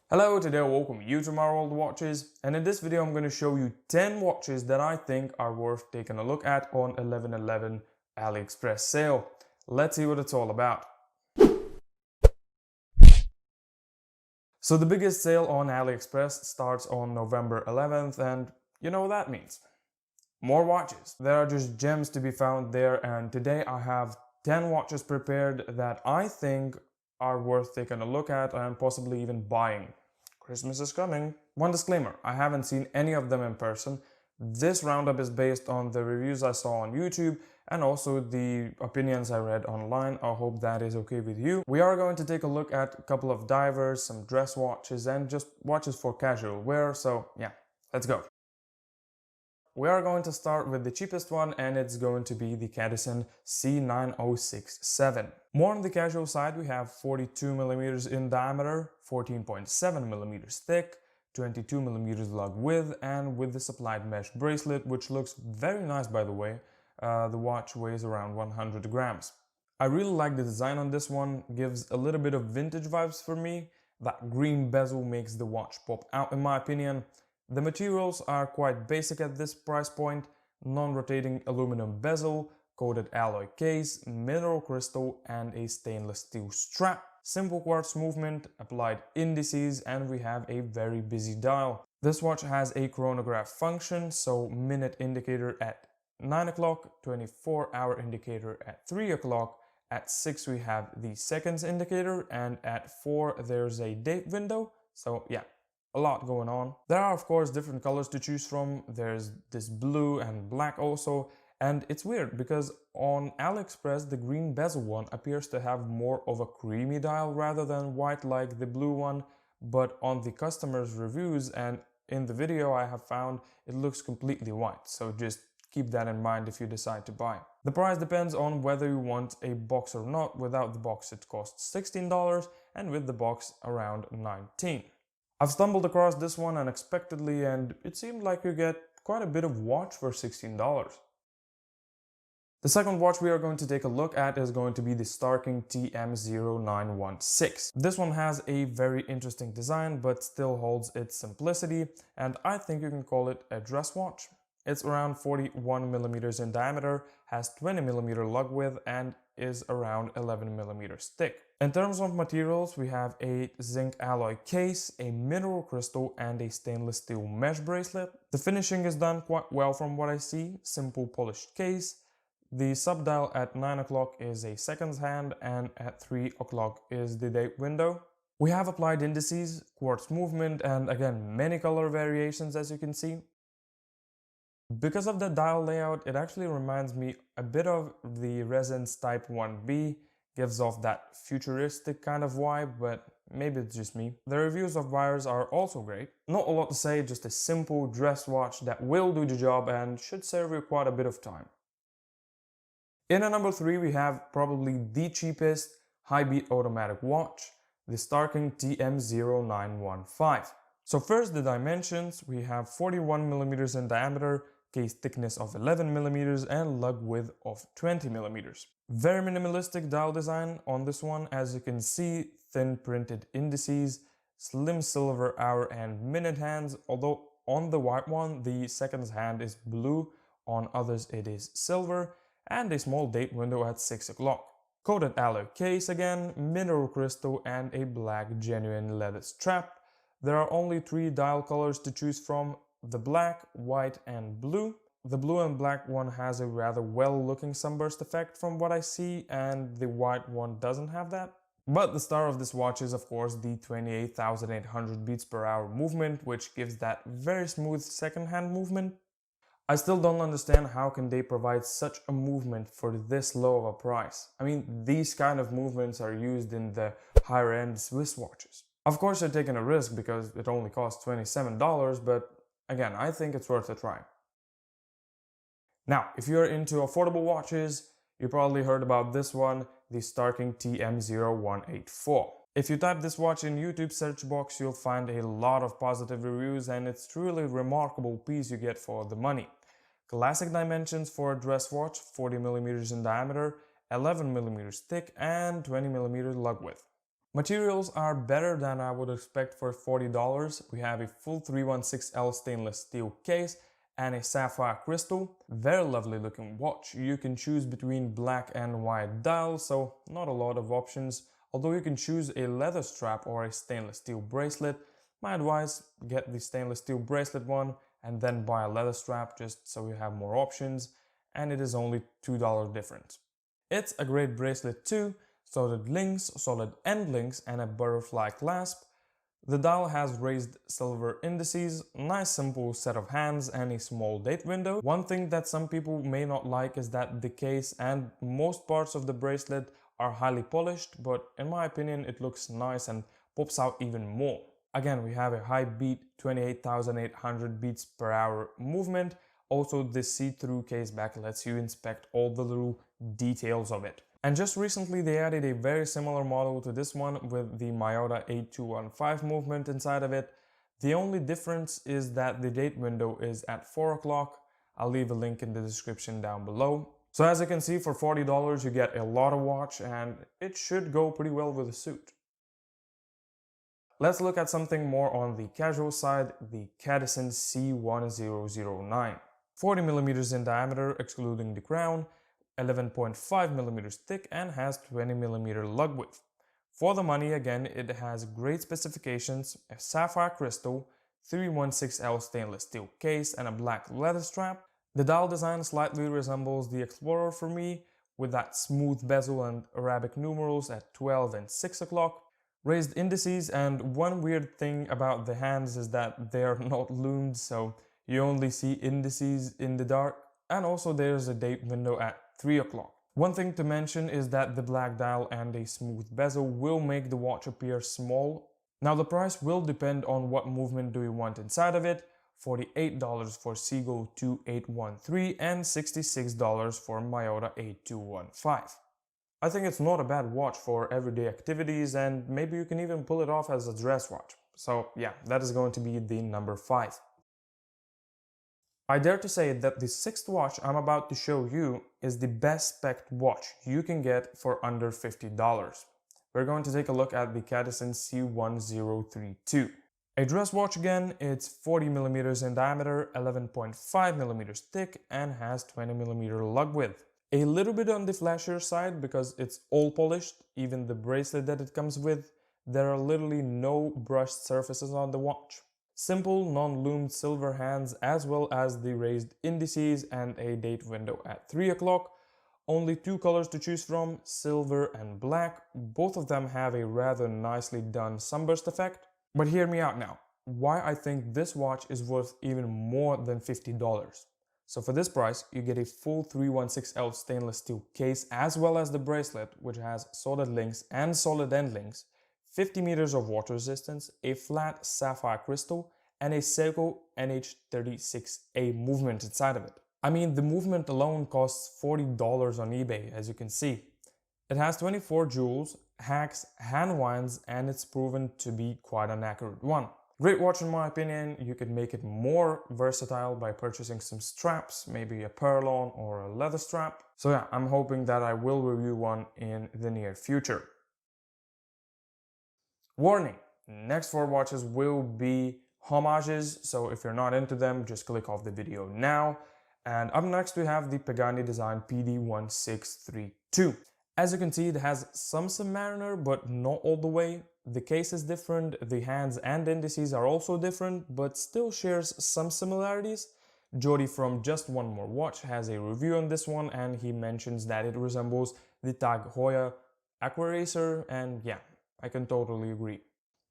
Hello, today I welcome you to my world of watches, and in this video I'm going to show you 10 watches that I think are worth taking a look at on 11/11 AliExpress sale. Let's see what it's all about. So the biggest sale on AliExpress starts on November 11th, and you know what that means. More watches. There are just gems to be found there, and today I have 10 watches prepared that I think are worth taking a look at and possibly even buying. Christmas is coming. One disclaimer, I haven't seen any of them in person. This roundup is based on the reviews I saw on YouTube and also the opinions I read online. I hope that is okay with you. We are going to take a look at a couple of divers, some dress watches, and just watches for casual wear. So yeah, let's go. We are going to start with the cheapest one, and it's going to be the Cadisen C9065. More on the casual side, we have 42mm in diameter, 14.7mm thick, 22mm lug width, and with the supplied mesh bracelet, which looks very nice by the way. The watch weighs around 100 grams. I really like the design on this one, gives a little bit of vintage vibes for me. That green bezel makes the watch pop out in my opinion. The materials are quite basic at this price point: non-rotating aluminum bezel, coated alloy case, mineral crystal, and a stainless steel strap. Simple quartz movement, applied indices, and we have a very busy dial. This watch has a chronograph function, so minute indicator at 9 o'clock, 24-hour indicator at 3 o'clock, at 6 we have the seconds indicator, and at 4 there's a date window, so yeah. A lot going on. There are of course different colors to choose from. There's this blue and black also, and it's weird because on AliExpress the green bezel one appears to have more of a creamy dial rather than white like the blue one, but on the customer's reviews and in the video I have found it looks completely white, so just keep that in mind if you decide to buy. The price depends on whether you want a box or not. Without the box it costs $16 and with the box around $19. I've stumbled across this one unexpectedly and it seemed like you get quite a bit of watch for $16. The second watch we are going to take a look at is going to be the Starking TM0916. This one has a very interesting design but still holds its simplicity, and I think you can call it a dress watch. It's around 41mm in diameter, has 20mm lug width, and is around 11mm thick. In terms of materials, we have a zinc alloy case, a mineral crystal, and a stainless steel mesh bracelet. The finishing is done quite well from what I see. Simple polished case. The subdial at 9 o'clock is a seconds hand, and at 3 o'clock is the date window. We have applied indices, quartz movement, and again many color variations as you can see. Because of the dial layout, it actually reminds me a bit of the Resonance Type 1B, gives off that futuristic kind of vibe, but maybe it's just me. The reviews of buyers are also great. Not a lot to say, just a simple dress watch that will do the job and should serve you quite a bit of time. In at number 3 we have probably the cheapest high beat automatic watch, the Starking TM0915. So first the dimensions, we have 41mm in diameter, case thickness of 11mm and lug width of 20mm. Very minimalistic dial design on this one. As you can see, thin printed indices, slim silver hour and minute hands, although on the white one the seconds hand is blue, on others it is silver, and a small date window at 6 o'clock. Coated alloy case again, mineral crystal, and a black genuine leather strap. There are only 3 dial colors to choose from: the black, white, and blue. The blue and black one has a rather well-looking sunburst effect from what I see, and the white one doesn't have that. But the star of this watch is of course the 28,800 beats per hour movement, which gives that very smooth second-hand movement. I still don't understand how can they provide such a movement for this low of a price. I mean, these kind of movements are used in the higher-end Swiss watches. Of course they're taking a risk because it only costs $27, but again, I think it's worth a try. Now, if you're into affordable watches, you probably heard about this one, the Starking TM0184. If you type this watch in YouTube search box, you'll find a lot of positive reviews, and it's truly a remarkable piece you get for the money. Classic dimensions for a dress watch, 40mm in diameter, 11mm thick, and 20mm lug width. Materials are better than I would expect for $40. We have a full 316L stainless steel case and a sapphire crystal. Very lovely looking watch. You can choose between black and white dials, so not a lot of options. Although you can choose a leather strap or a stainless steel bracelet. My advice, get the stainless steel bracelet one and then buy a leather strap just so you have more options, and it is only $2 difference. It's a great bracelet too. Solid links, solid end links, and a butterfly clasp. The dial has raised silver indices, nice simple set of hands, and a small date window. One thing that some people may not like is that the case and most parts of the bracelet are highly polished, but in my opinion it looks nice and pops out even more. Again, we have a high beat, 28,800 beats per hour movement. Also, this see-through case back lets you inspect all the little details of it. And just recently they added a very similar model to this one with the Miyota 8215 movement inside of it. The only difference is that the date window is at 4 o'clock. I'll leave a link in the description down below. So as you can see, for $40 you get a lot of watch and it should go pretty well with a suit. Let's look at something more on the casual side, the Cadisen C9009. 40mm in diameter excluding the crown, 11.5mm thick, and has 20mm lug width. For the money, again, it has great specifications, a sapphire crystal, 316L stainless steel case, and a black leather strap. The dial design slightly resembles the Explorer for me, with that smooth bezel and Arabic numerals at 12 and 6 o'clock. Raised indices, and one weird thing about the hands is that they are not loomed, so you only see indices in the dark. And also there's a date window at 3 o'clock. One thing to mention is that the black dial and a smooth bezel will make the watch appear small. Now the price will depend on what movement do you want inside of it. $48 for Seagull 2813 and $66 for Miyota 8215. I think it's not a bad watch for everyday activities, and maybe you can even pull it off as a dress watch. So yeah, that is going to be the number 5. I dare to say that the 6th watch I'm about to show you is the best spec'd watch you can get for under $50. We're going to take a look at the Cadisen C1032. A dress watch again, it's 40mm in diameter, 11.5mm thick, and has 20mm lug width. A little bit on the flashier side because it's all polished, even the bracelet that it comes with. There are literally no brushed surfaces on the watch. Simple, non-loomed silver hands, as well as the raised indices and a date window at 3 o'clock. Only 2 colors to choose from, silver and black. Both of them have a rather nicely done sunburst effect. But hear me out now, why I think this watch is worth even more than $50. So for this price, you get a full 316L stainless steel case as well as the bracelet, which has solid links and solid end links, 50 meters of water resistance, a flat sapphire crystal, and a Seiko NH36A movement inside of it. I mean, the movement alone costs $40 on eBay, as you can see. It has 24 jewels, hacks, hand winds, and it's proven to be quite an accurate one. Great watch in my opinion. You could make it more versatile by purchasing some straps, maybe a pearl-on or a leather strap. So yeah, I'm hoping that I will review one in the near future. Warning, next 4 watches will be homages, so if you're not into them, just click off the video now. And up next we have the Pagani design PD1632. As you can see, it has some Submariner, but not all the way. The case is different, the hands and indices are also different, but still shares some similarities. Jody from Just One More Watch has a review on this one, and he mentions that it resembles the Tag Heuer Aquaracer, and yeah, I can totally agree.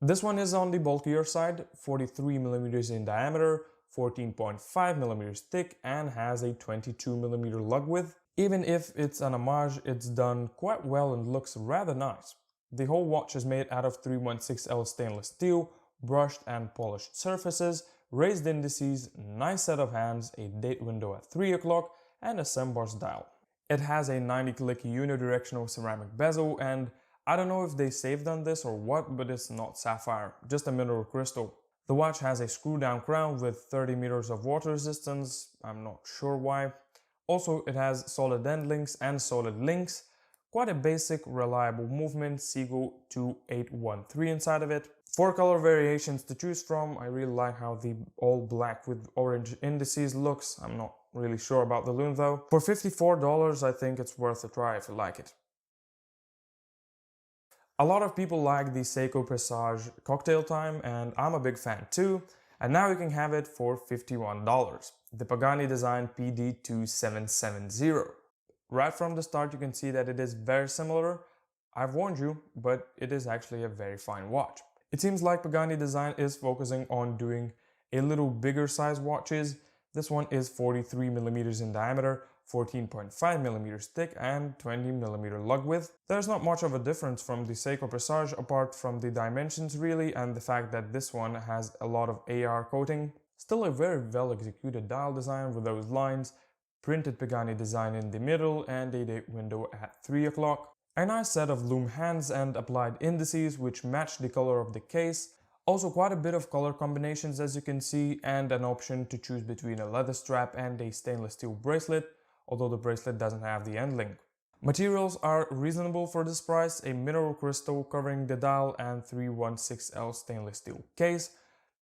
This one is on the bulkier side, 43mm in diameter, 14.5mm thick, and has a 22mm lug width. Even if it's an homage, it's done quite well and looks rather nice. The whole watch is made out of 316L stainless steel, brushed and polished surfaces, raised indices, nice set of hands, a date window at 3 o'clock, and a sunburst dial. It has a 90-click unidirectional ceramic bezel, and I don't know if they saved on this or what, but it's not sapphire, just a mineral crystal. The watch has a screw-down crown with 30 meters of water resistance, I'm not sure why. Also, it has solid end links and solid links. Quite a basic, reliable movement, Seagull 2813 inside of it. 4 color variations to choose from. I really like how the all black with orange indices looks. I'm not really sure about the loom though. For $54, I think it's worth a try if you like it. A lot of people like the Seiko Presage Cocktail Time, and I'm a big fan too. And now you can have it for $51. The Pagani design PD2770. Right from the start you can see that it is very similar. I've warned you, but it is actually a very fine watch. It seems like Pagani design is focusing on doing a little bigger size watches. This one is 43mm in diameter, 14.5mm thick and 20mm lug width. There's not much of a difference from the Seiko Presage apart from the dimensions really, and the fact that this one has a lot of AR coating. Still a very well executed dial design with those lines, printed Pagani design in the middle and a date window at 3 o'clock. A nice set of loom hands and applied indices which match the color of the case. Also quite a bit of color combinations as you can see, and an option to choose between a leather strap and a stainless steel bracelet, although the bracelet doesn't have the end link. Materials are reasonable for this price, a mineral crystal covering the dial and 316L stainless steel case.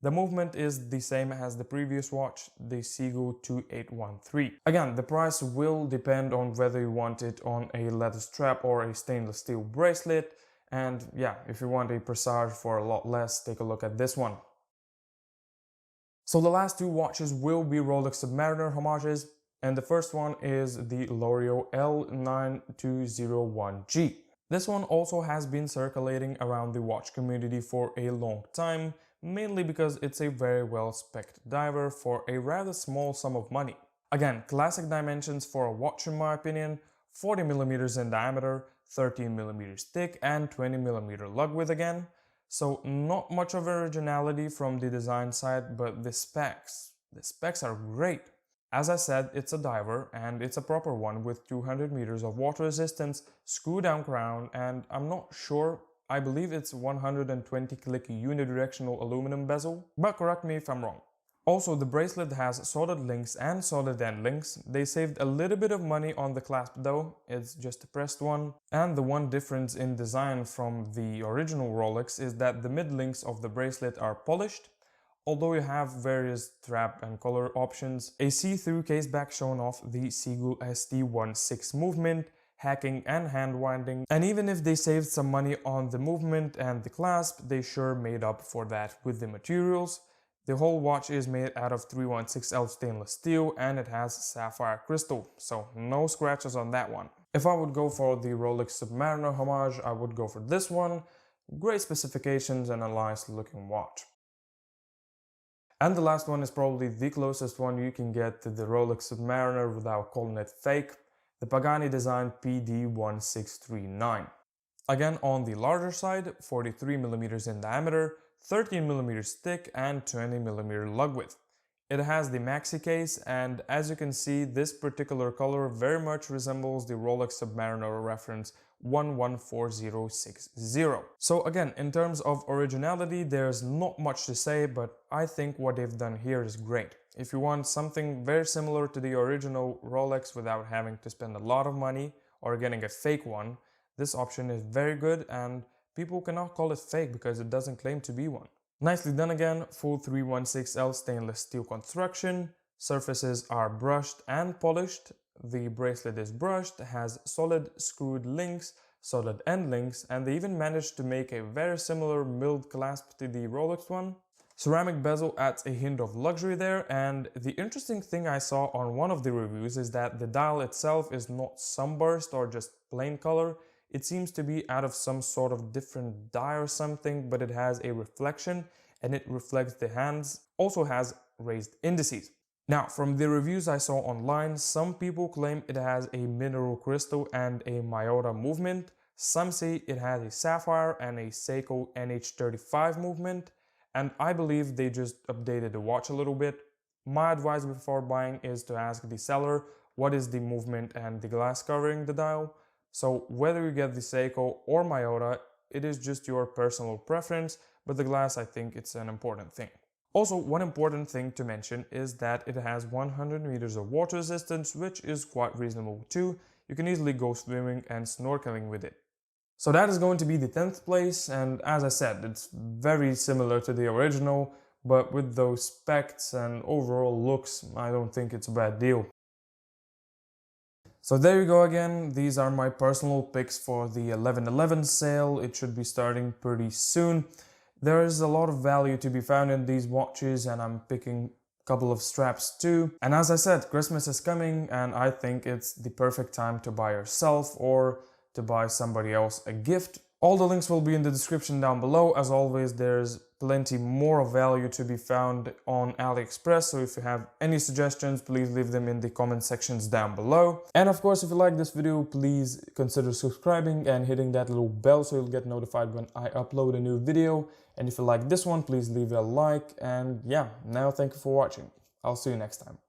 The movement is the same as the previous watch, the Seagull 2813. Again, the price will depend on whether you want it on a leather strap or a stainless steel bracelet. And yeah, if you want a Presage for a lot less, take a look at this one. So the last two watches will be Rolex Submariner homages, and the first one is the Loreo L9201G. This one also has been circulating around the watch community for a long time, mainly because it's a very well spec'd diver for a rather small sum of money. Again, classic dimensions for a watch in my opinion, 40mm in diameter, 13mm thick and 20mm lug width again. So not much of originality from the design side, but the specs are great. As I said, it's a diver and it's a proper one with 200 meters of water resistance, screw down crown, and I'm not sure, I believe it's 120 click unidirectional aluminum bezel, but correct me if I'm wrong. Also, the bracelet has solid links and solid end links. They saved a little bit of money on the clasp though, it's just a pressed one. And the one difference in design from the original Rolex is that the mid links of the bracelet are polished. Although you have various strap and color options, a see-through case back showing off the Seagull ST16 movement, hacking and hand winding, and even if they saved some money on the movement and the clasp, they sure made up for that with the materials. The whole watch is made out of 316L stainless steel and it has sapphire crystal, so no scratches on that one. If I would go for the Rolex Submariner homage, I would go for this one. Great specifications and a nice looking watch. And the last one is probably the closest one you can get to the Rolex Submariner without calling it fake, the Pagani design PD1639. Again on the larger side, 43mm in diameter, 13mm thick and 20mm lug width. It has the maxi case, and as you can see, this particular color very much resembles the Rolex Submariner reference 114060. So again, in terms of originality, there's not much to say, but I think what they've done here is great. If you want something very similar to the original Rolex without having to spend a lot of money or getting a fake one, this option is very good and people cannot call it fake because it doesn't claim to be one. Nicely done again, full 316L stainless steel construction, surfaces are brushed and polished, the bracelet is brushed, has solid screwed links, solid end links, and they even managed to make a very similar milled clasp to the Rolex one. Ceramic bezel adds a hint of luxury there, and the interesting thing I saw on one of the reviews is that the dial itself is not sunburst or just plain color. It seems to be out of some sort of different dye or something, but it has a reflection and it reflects the hands. Also has raised indices. Now, from the reviews I saw online, some people claim it has a mineral crystal and a Miyota movement. Some say it has a sapphire and a Seiko NH35 movement. And I believe they just updated the watch a little bit. My advice before buying is to ask the seller what is the movement and the glass covering the dial. So whether you get the Seiko or Miyota, it is just your personal preference, but the glass, I think it's an important thing. Also, one important thing to mention is that it has 100 meters of water resistance, which is quite reasonable too. you can easily go swimming and snorkeling with it. So that is going to be the 10th place, and as I said, it's very similar to the original, but with those specs and overall looks, I don't think it's a bad deal. So there you go again, these are my personal picks for the 11/11 sale. It should be starting pretty soon. There is a lot of value to be found in these watches, and I'm picking a couple of straps too. And as I said, Christmas is coming, and I think it's the perfect time to buy yourself or to buy somebody else a gift. All the links will be in the description down below. As always, there's plenty more value to be found on AliExpress, so if you have any suggestions, please leave them in the comment sections down below. And of course, if you like this video, please consider subscribing and hitting that little bell so you'll get notified when I upload a new video. And if you like this one, please leave a like. And yeah, now thank you for watching. I'll see you next time.